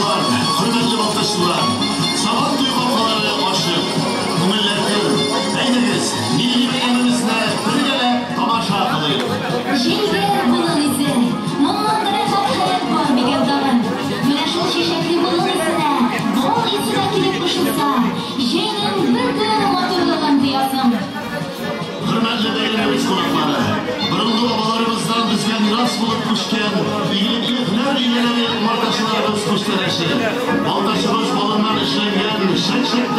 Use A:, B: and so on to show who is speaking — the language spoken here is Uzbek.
A: Qonaqlar, hurmatli vatandaşlar, sabah duyğuları aşık, ko'ngillarga aynigiz milliy bayramimizni birgalikda tomosha qiling.
B: Jinga bo'lolisi, nomlandira hayot bor megadan. Mana shu shishakli bo'lolisiga, bo'lolisiga kelib qo'shilsa, jingning bir kun motorlagan diyazim.
A: Hurmatli bayramimiz qonaqlari, burungi bobolarimizdan bizga miros bo'lib qo'shgan ig'lik hunar egalari markazlarimiz qo'shtirilishi, baltachiroz bolalar ishlangan shak-shak